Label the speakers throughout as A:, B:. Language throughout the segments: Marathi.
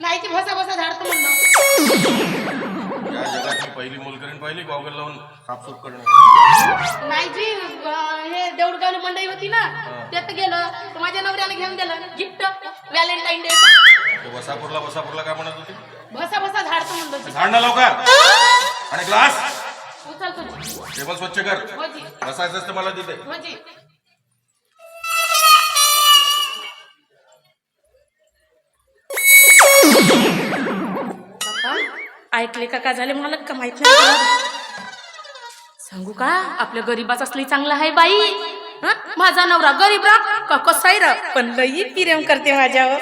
A: नाही ती भसा भसा झाडतो म्हणलं.
B: या जगातली पहिली मोलकरीण पाहिली गॉगल लावून साफसूफ करणं.
A: नाही जी हे देऊळगावली मंडई होती ना त्यात गेलं तर माझ्या नवऱ्याला घेऊन दिलं गिफ्ट व्हॅलेंटाईन डे.
B: वसापूरला काय म्हणत होते?
A: भसा भसा झाडतो म्हणलं.
B: झाड ना लवकर. आणि ग्लास
A: उचल तुझी.
B: टेबल स्वच्छ कर.
A: हो जी
B: बसायचं असतं मला तिथे.
A: हो जी. ऐकले का झाले मला का माहित नाही. सांगू का आपल्या गरीबाच असली चांगला आहे बाई. माझा नवरा गरीब रा कसाही रा पण लई प्रेम करते माझ्यावर.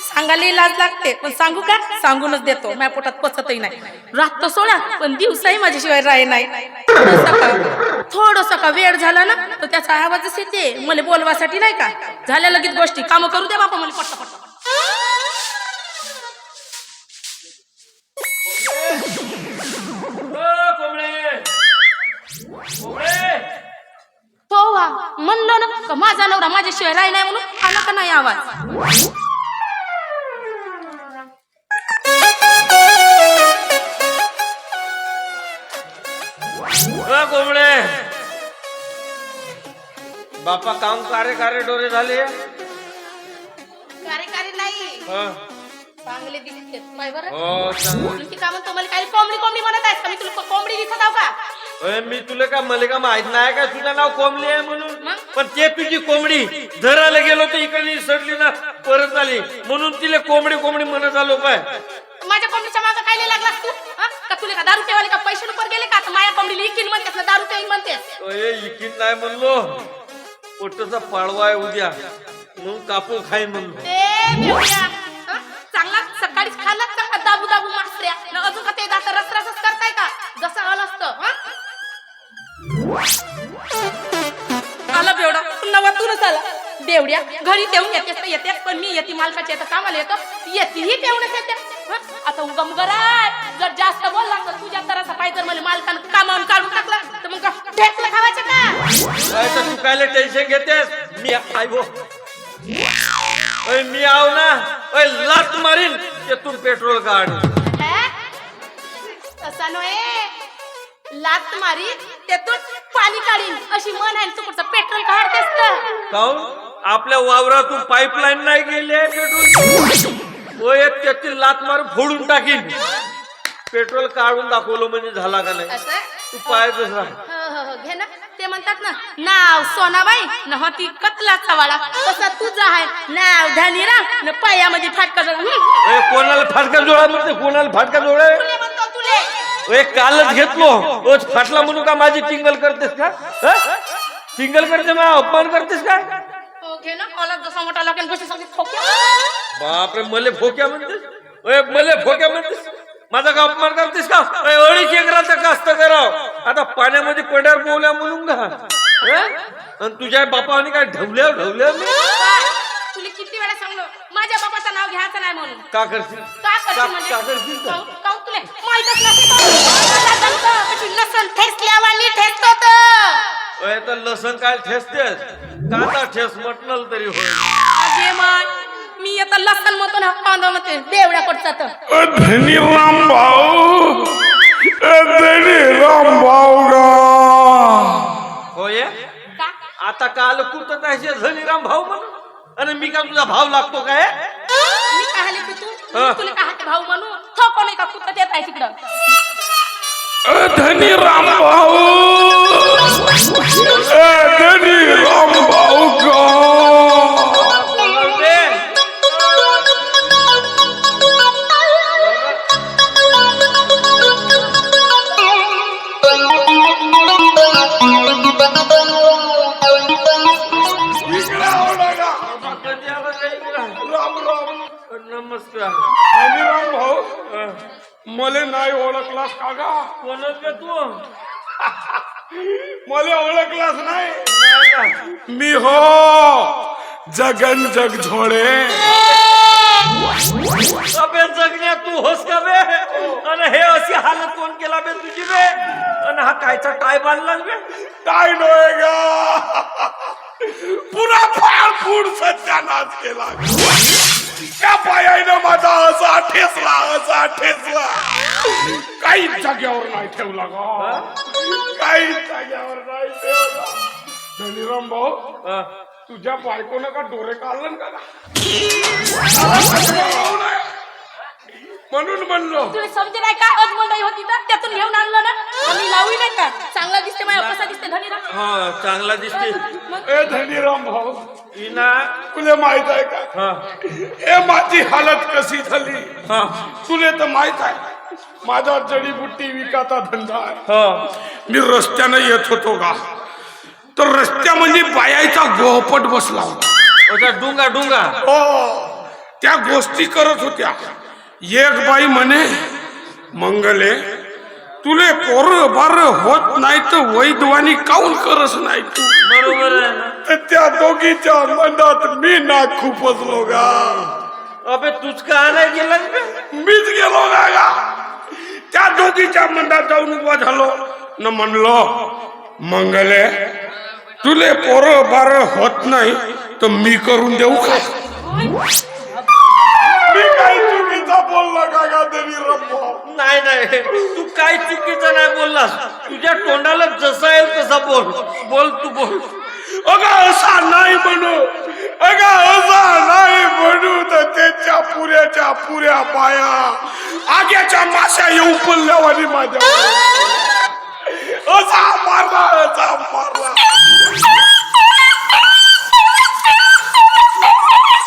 A: सांगायला लाज लागते पण सांगू का सांगूनच देतो. माझ्या पोटात पचतही नाही. रात तर सोडा पण दिवसाही माझ्याशिवाय राही नाही. थोडस का वेळ झाला ना तर त्याचा आवाजच येते मला बोलवासाठी नाही का. झाल्या लगेच गोष्टी काम करू दे बापा मला पट्टा पट्टा. तो वा म्हणलो ना माझा नवरा माझ्याशिवाय राही नाही म्हणून आला का नाही आवाज.
C: कोंबडे बापा काम कार्य डोरे झाले.
A: कार्यकारी नाही चांगले दिसते पाय बरं.
C: हो
A: तुमची काम तुम्हाला काही कोंबडी म्हणत आहेस का. मी तुला कोंबडी दिसत आहो का.
C: मी तुला का मला का माहित नाही का तुझं नाव कोंबडी आहे म्हणून.
A: मग?
C: पण ते तुझी कोंबडी धरायला गेलो तर इकडे सडली ना परत आली म्हणून तिला कोंबडी म्हणत आलो काय.
A: माझ्या कोंबडीच्या मागं काय लागलास तू का तुला का दारू पेवाले का पैसे नुकर गेले का आता माझ्या कोंबडीला इकीन म्हणतेस ना दारू पेईन म्हणतेस.
C: इकीन नाही म्हणलो पोटाचा पाळवा आहे उद्या म्हणून कापून खाईन म्हणलो.
A: चांगला सकाळीच खाल्ला चांगला दाबू दाबू मासऱ्या न अजून का ते दाता रसरसच करताय का जसं आलं असतं. आला बेवडा पुन्हा वातूनच आला. बेवड्या घरी देऊन येतेस तर येते पण मी येते मालकाच्या येतं कामाला येतो येतेही देऊनच येते. आता उगा मुगराय जर जास्त बोलला तर तुझ्या तराचा पाय जर मला मालकानं कामावून काढून टाकलं तर मग ठेचलं खावायचं का.
C: तू कायले टेन्शन घेतेस. मी आयो मी आव ना लात मारीन त्यातून पेट्रोल काढ.
A: असा नव्हे लात मारी त्यातून पाणी काढीन अशी मन आहे. तू कुठचं पेट्रोल काढतेस
C: काऊन आपल्या वावरातून पाईपलाईन नाही गेले पेट्रोल त्यातील लात मारून फोडून टाकीन. पेट्रोल काढून दाखवलं म्हणजे झाला का नाही. तू पाहायचंच राह.
A: घे ना ते म्हणतात ना नाव सोनाबाई न होती कतलाचा वाळा तसा तुझा आहे नाव धनीराम न पायामध्ये फाटका जोडा.
C: कोणाला फाटका जोडा म्हणते कोणाला फाटका जोडा. कालच घेतलो फाटला म्हणून का माझी टिंगल करतेस का. टिंगल करते मला अपमान करतेस का.
A: घे ना मला जसा मोठा लागेल गोष्टी सांगितलं.
C: बापरे मले फोक्या म्हणतेस. मले फोक्या म्हणतेस माझा का अपमान करतेस का. अडीच एकराचा कास्त कराव आता पाण्यामध्ये पड्यावर बोवल्या म्हणून का. आणि तुझ्या बापाने काय ढवल्या
A: तुला किती वेळा सांगलो माझ्या बाबाचं नाव घ्यायचं नाही म्हणून.
C: का करशील
A: तुला माहितच नसेल लसण ठेसल्यावानी ठेसतो
C: तर लसण काय ठेसतेस कांदा ठेस म्हटलं तरी होईल.
A: मी आता लसण मधून कांदा मध्ये देवड्या पडतात.
D: धनीराम भाऊ
C: होय आता काल कुठं काय धनीराम भाऊ म्हणून आणि मी का तुझा भाव लागतो काय.
A: मी काय तू तुला काय भाऊ म्हणून थोको नाही का कुठं देत आहे तिकडं.
D: धनीराम भाऊ धनीराम भाऊ
C: नमस्कार.
D: धनीराम भाऊ मले नाही ओळखलास का गा.
C: कोणच का तू
D: मले ओळखलास नाही. मी हो जगन जग झोळे.
C: अबे जगण्या तू होस का बे. आणि हे अशी हालत कोण केला बे तुझी बे. आणि हा कायचा टाय बांधला बे.
D: काय नव्हे गा पुरा फाडफूड सत्यानाश केला. त्या पायानं माझा असा ठेचला काहीच जाग्यावर नाही ठेवला गा, काहीच जाग्यावर नाही ठेवला. धनीराम भाऊ, तुझ्या बायकोनं का डोरे काढलं का? म्हणून म्हणलो
A: तुला समजे नाही का अजमोंडाई होती ना त्यातून घेऊन आणलं ना आम्ही लावू नाही का चांगला दिसते माझ्या कसा दिसते धनीराम
C: हा चांगला दिसते.
D: ए धनीराम भाऊ,
C: इना
D: तुला माहित आहे का ए माझी हालत कशी झाली? तुला तर माहित आहे माझा जडीबुट्टी विकाचा धंदा आहे. मी रस्त्यानं येत होतो का तर रस्त्यामध्ये बायाचा गोहपट बसला होता.
C: डुंगा डुंगा
D: हो, त्या गोष्टी करत होत्या. एक बाई म्हणे, मंगले तुले पोर बार होत नाही तर वैद्वानी काऊन करस नाही तू?
C: बरोबर आहे ना.
D: तर त्या दोघीच्या मनात मी ना खूपच गा.
C: अबे तुझ का नाही गेला?
D: मीच गेलो ना. त्या दोघीच्या मनात जाऊन उभा झालो न म्हणलो, मंगले तुले पोर बार होत नाही तर मी करून देऊ का? मी काही चुकीचा बोलला का धनीराम भाऊ?
C: नाही नाही, तू काय चुकीचं नाही बोललास. तुझ्या तोंडाला जसा येईल तसा बोल. बोल तू बोल.
D: अगं असा नाही म्हणू, तर त्याच्या पुऱ्या बाया आग्याच्या माश्या येऊ पडल्यावानी माझ्या असा मारला.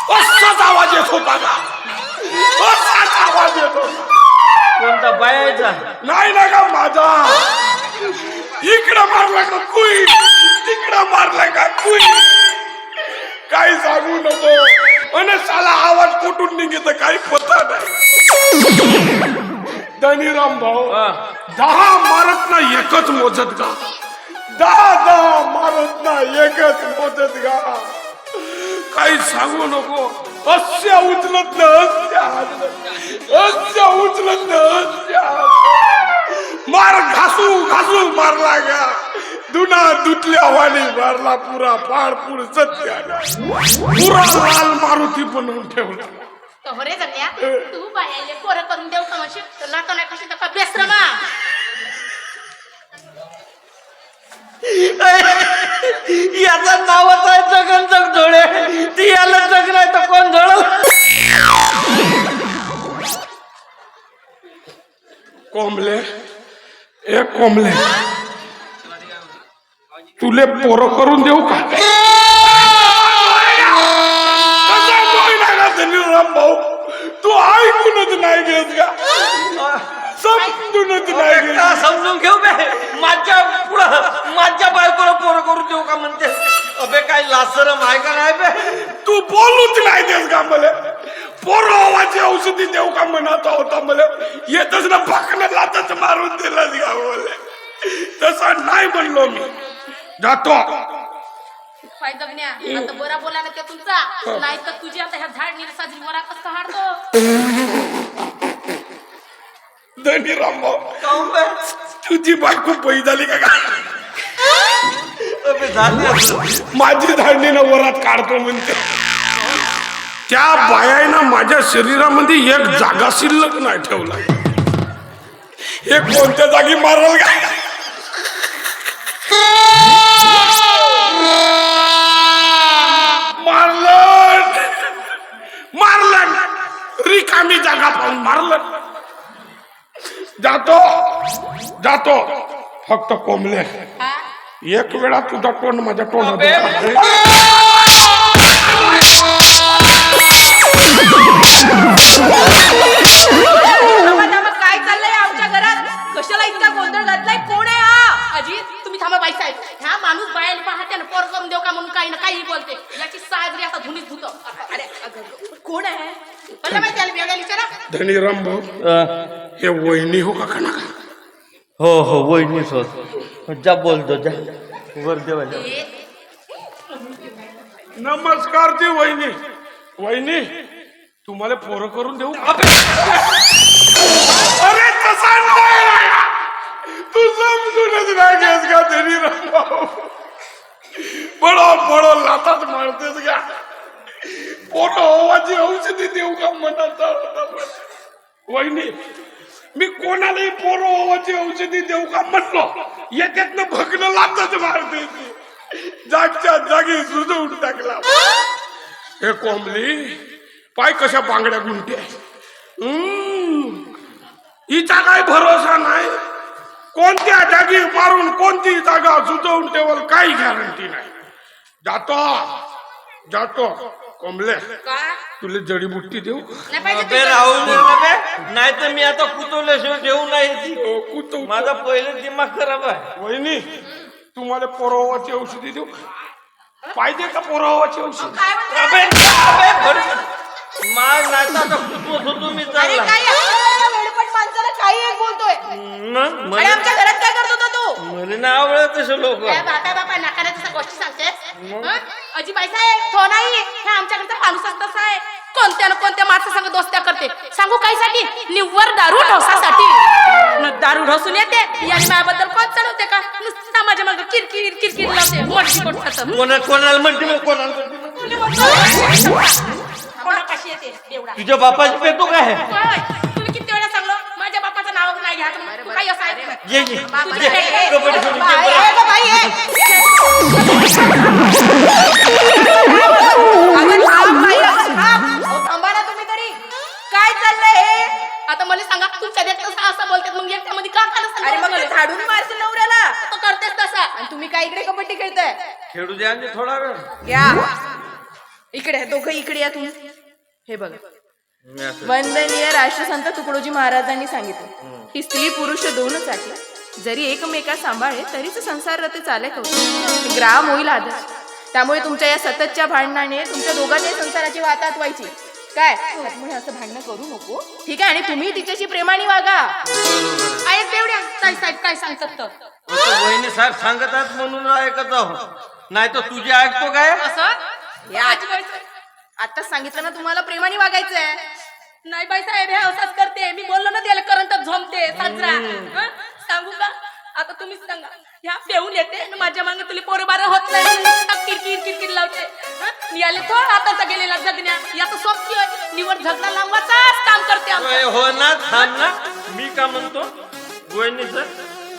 D: असाच आवाज येत होता का? असाच आवाज येत होता.
C: कोणता बायाचा?
D: नाही ना का माझा. इकडं मारला का कुई, तिकडं मारला का कुई, काही सांगू नको. आणि साला आवाज कुठून निघेत काही पता नाही. धनीराम भाऊ, 10 मारत ना एकच मोजत गा. 10 मारत ना एकच मोजत गा. काही सांगू नको. अस्या उचलत न अस्या उचलत न मार घासू मारला गा. दुना दुतल्या वाणी मारला. पुरा पाडपूर सत्या पुरा लाल मारुती बनवून ठेवला.
A: हो रे जगण्या तू बायाले पोरं करून देऊ का म्हणशील तर नातं नाही कशी तर बेसरमा
C: याचा नावच आहे जगन जगधोडे. ती याला जग नाही तर कोण धड?
D: कोंबले एक कोंबले तुले पोरं करून देऊ का? धनीराम भाऊ, तू ऐकूनच नाही घेत का? समजूनच नाही घेत.
C: का समजून घेऊ बे? माझ्या बायकोला पोरं करून देऊ का म्हणते? अबे काय लासरम आहे का नाही बे?
D: तू बोलूच नाही देस का मला? पोरावाची औषधी देऊ का म्हणत होता मला. येतच ना पाकणं लातच मारून दिलं का बोले. तसं नाही म्हणलो मी. जातो.
A: पाय जगण्या आता बरा बोला ना ते तुमचा नाही तर तुझी आता ह्या झाड निरसाजी वरा कसं हाडतो.
D: धनीराम भाऊ,
C: काहून बे?
D: तुझी बायको पै झाली का?
C: अबे झाली असं.
D: माझी धाडणीनं वरात काढतो म्हणते. त्या बायानं माझ्या शरीरामध्ये एक जागा शिल्लक नाही ठेवला. हे कोणत्या जागी मारल का? मारलं रिकामी जागा पाहून मारलं. जातो फक्त कोंबले एक वेळा तुझा तोंड माझ्या तोंडात.
A: काय चाललंय आमच्या घरात? कशाला इतका गोंधळ घातलाय? कोण आहे हा? अजी तुम्ही थांबा बाई साहेब. ह्या माणूस बायाला पाहते ना पोर करून देऊ का म्हणून काही ना काही बोलते. याची साजरी आता धुनीत धुतो. अरे कोण आहे? मला माहिती आलं वेगळ्या विचारा.
D: धनीराम भाऊ, हे वहिनी हो का ना?
C: हो वहिनीच होत. जा बोलतो जा वर देवाला.
D: नमस्कार ती वहिनी तुम्हाला पोरं करून देऊ? अरे तसा नाही. तू समजूनच नाही घेस का धनीराम भाऊ? बडो लातात मारतेस का? पोरं होवाची औषधी देऊ का? मनाचा होता पण. वहिनी मी कोणालाही पोरावाची औषधी देऊ का म्हटलो याच्यात भगणं लागत मारते जागच्या जागी सुजवून टाकला. हे कोंबली पाय कशा बांगड्या गुंट्या. हिचा काय भरोसा नाही. कोणत्या जागी मारून कोणती जागा सुजवून ठेवल काही गॅरंटी नाही. जातो कोंबले तुला जडीबुट्टी देऊ.
C: नाही तर मी आता कुतवल्याशिवाय ठेवू नाही.
D: कुतव
C: माझा पहिले दिमाग खराब आहे.
D: वहिनी तुम्हाला पोरावाची औषधी देऊ पाहिजे का पोरावाची औषधी.
C: माग नाही तर आता कुतवत होतो मी चालला.
E: माणसाला काही एक बोलतोय.
C: मग
E: आणि आमच्या घरात काय करत होता तू.
C: मला नाही आवडत तसं लोक.
A: बापा नाकाला तसं गोष्टी सांगतेस. अजिबाई साहेब तो नाही हे आमच्याकडचा माणूसच तसा आहे. कोणत्या ना कोणत्या माणसासंग दोस्त्या करते. सांगू काय साठी निव्वर दारू ढोसासाठी. दारू ढोसून येते आणि माझ्याबद्दल कोण चढवते का नुसता माझ्या मग किरकिर किरकिर लावते. मोठी
C: कोणाला म्हणते मग कोणाला
A: कोणापाशी येते एवढा.
C: तुझ्या बापाची पेतो काय.
A: तुम्ही किती वेळा सांगलो माझ्या बापाचं नाव नाही घ्या. काही असं आहे का?
C: ये कबड्डी सोडून
E: थांबा ना तुम्ही तरी. काय चाललंय हे.
A: आता मला सांगा तुमच्या देखत असं बोलतात मग एकट्यामध्ये का खाणं.
E: अरे मग झाडून मारशील नवऱ्याला.
A: तो करतेस तसा.
E: आणि तुम्ही काय इकडे कबड्डी खेळताय.
C: खेळू द्या आणि थोडा वेळ.
E: या इकडे दोघं इकडे या तुम्ही. हे बघा वंदनीय राष्ट्रसंत तुकडोजी महाराजांनी सांगितलं की स्त्री पुरुष दोनच आहे. जरी एकमेका सांभाळे तरीच संसार रथ चालत होते. ग्राम होईल आदर्श. त्यामुळे तुमच्या या सततच्या भांडणाने तुमच्या दोघांनी संसाराची वाताहत व्हायची. काय त्यामुळे असं भांडणं करू नको ठीक आहे. आणि तुम्ही तिच्याशी प्रेमाने वागा.
A: ऐक तेवढ्या ताई साहेब काय सांगतात तर.
C: वहिनी साहेब सांगतात म्हणून ऐकत आहो. नाही तर तुझी ऐकतो काय.
A: असं
E: या आताच सांगितलं ना तुम्हाला प्रेमाने वागायचंय.
A: नाही बाई साहेब हे असंच करते. मी बोललो ना त्याला करंटच झोमते साजरा. सांगू का आता तुम्हीच सांगा. ह्या पेऊन येते आणि माझ्या मागे तुला पोरं बारा होत नाही. किरकिर किरकिर लावते. मी आले तो आताचा गेलेला जगण्या याचं सोपती निवड झगडा लांबवाचाच काम करते आमचं.
C: हो ना थांब ना. मी का म्हणतो वहिनी सर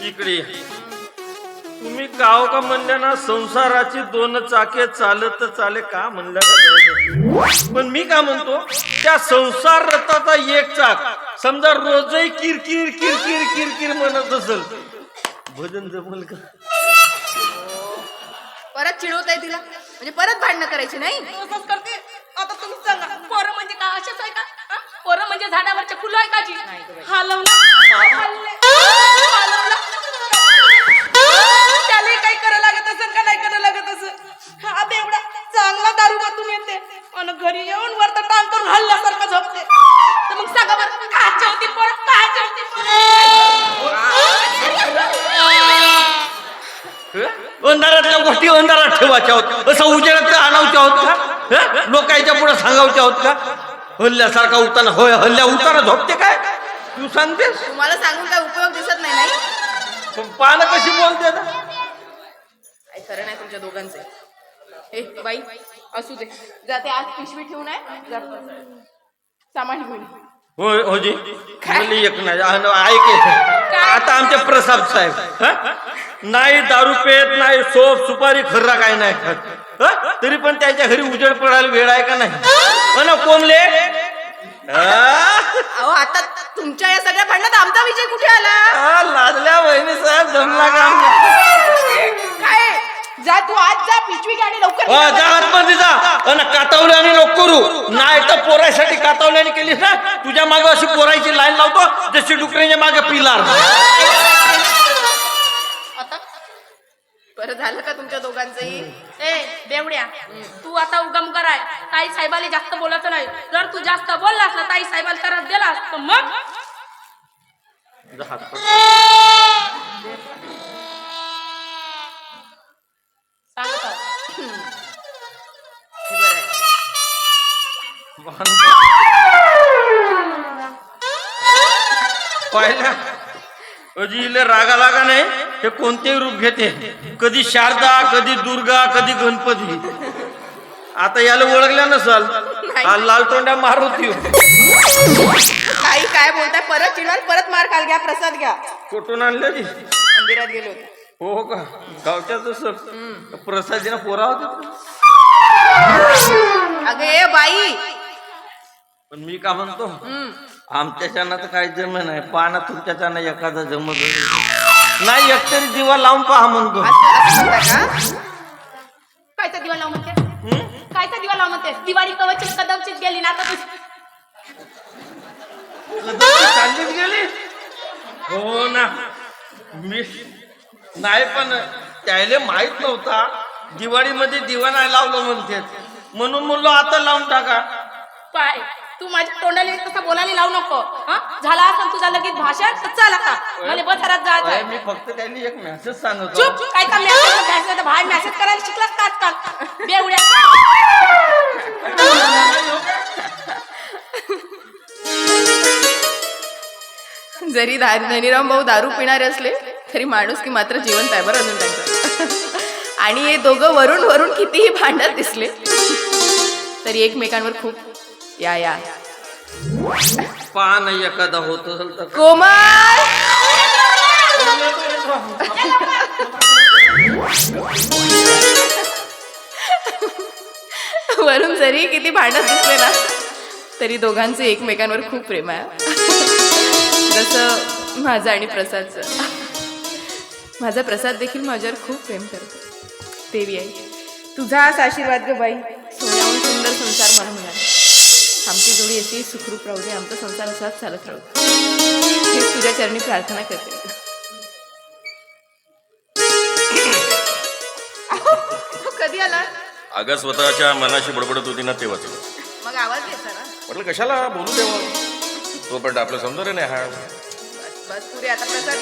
C: इकडे या. तुम्ही काव का म्हणल्या ना संसाराची दोन चाके चालत चाले का म्हणल्या का. पण मी का म्हणतो त्या संसार रथाचा एक चाक समजा रोजही किरकिर किरकिर किरकिर म्हणत असेल भजन जमल का.
E: परत चिडवताय तिला म्हणजे परत भांडणं करायची नाही.
A: असंच करते. आता तुम्हीच सांगा पोरं म्हणजे का असेच आहे का. पोरं म्हणजे झाडावरचे फुलं आहे का जी. त्याला काही करावं लागत असं का नाही करावं लागत असं. हा एवढा चांगला दारू वाटून येते आणि घरी येऊन वर तर टांग करून हल्ल्यासारखं झोपते. तर मग सांगा बरं का जेवतील पोरं का जेवतील.
C: अंधारातल्या गोष्टी अंधारात ठेवायच्या होत. असं उजेडात आणावच्या होत का. लोकांच्या पुढे सांगावच्या होत का. हल्ल्यासारखा उताना होय हल्ल्या उताना झोपते काय तू सांगतेस.
E: तुम्हाला सांगून काय उपयोग दिसत नाही नाही.
C: पानं कशी बोलते ना.
E: काय खरं नाही तुमच्या दोघांचे. ए बाई असू दे जाते आज पिशवी ठेवून आहे सामान घेऊन.
C: होय होजी एक नाही ऐक आता आमचे प्रसाद साहेब नाही दारू पेत नाही सोप सुपारी खर्रा काय नाही खात. तरी पण त्याच्या घरी उजेड पडायला वेळ आहे का नाही. ना कोंबले
E: अहो आता तुमच्या या सगळ्या भांडणात आमचा विजय कुठे आला.
C: लाजल्या वहिनी साहेब जमला का.
E: काय जा तू आज जा पिशवी घ्या आणि लवकर
C: जा आतमध्ये जा. कातावल्याने नको करू. नाही तर पोरासाठी कातावल्याने केलीस ना तुझ्या मागे अशी पोरायची लाईन लावतो जशी डुकरीच्या मागे पिलार.
E: बरं झालं का तुमच्या दोघांचंही.
A: ए बेवड्या तू आता उगम कराय. ताई साहेबाला जास्त बोलायचं नाही. जर तू जास्त बोललास ना ताई साहेबाला त्रास दिलास तर मग सांगतो.
C: पाहिल्या अजिले रागा लागा नाही. हे कोणतेही रूप घेते. कधी शारदा कधी दुर्गा कधी गणपती. आता याला ओळखल्या नसाल हा लाल तोंड्या मारुती
E: काही काय बोलताय, परत चिडवाल, परत मार खाल, घ्या प्रसाद घ्या.
C: कुठून आणलेली?
E: मंदिरात गेलो होते.
C: हो का? गावच्या तसं प्रसादीना पोरा होते.
E: अगं ए बाई,
C: पण मी का म्हणतो, आमच्या चाना तर काही जम नाही, पाना तुमच्या चाना एखादा जमत नाही, एकतरी दिवा लावून पहा म्हणतो.
E: असं म्हणता का?
A: कायचा दिवा लावून म्हणते? कायचा दिवा लावून म्हणते? दिवाळी कवचित कदमचीच गेली ना आता तू.
C: चाललीच गेली. हो ना, मी नाही, पण त्याला माहित नव्हता दिवाळीमध्ये दिवा नाही लावलं म्हणते, म्हणून म्हणलो आता लावून टाका.
A: पाय तू माझ्या तोंडाने तसं बोलायला लावू नको. झाला असं तुझा लगेच भाषण तर चल आता मला बथारात जायचं.
C: मी फक्त त्यांनी एक मेसेज सांगतो.
A: चुप. काय का मेसेज भाई मेसेज करायला शिकलास का आजकाल बेवड्या?
E: जरी धनीराम भाऊ दारू पिणारे असले तरी माणूस की मात्र जिवंत आहे बरं अजून त्यांचं. आणि हे दोघं वरून वरून कितीही भांडत दिसले तरी एकमेकांवर खूप या
C: पहा नाही एखादा होत असेल तर.
E: कोमल वरून जरी किती भांडत दिसले ना तरी दोघांचे एकमेकांवर खूप प्रेम आहे. जसं माझं आणि प्रसादचं. माझा प्रसाद देखील माझ्यावर खूप प्रेम करतो. देवी आई तुझा हाच आशीर्वाद ग बाई, सोन्याहून सुंदर संसार मला मिळाला. आमची जोडी अशी सुखरूप राहू दे, आमचा संसार असाच चालत राहू दे, हेच तुझ्या चरणी प्रार्थना करते. कधी आला?
B: अगं स्वतःच्या मनाशी बडबडत होती ना तेव्हा
E: मग आवाज येता ना?
B: म्हटलं कशाला बोलू तेव्हा, तोपर्यंत आपलं सौंदर्य नाही हा.
E: बस पुरे आता प्रसाद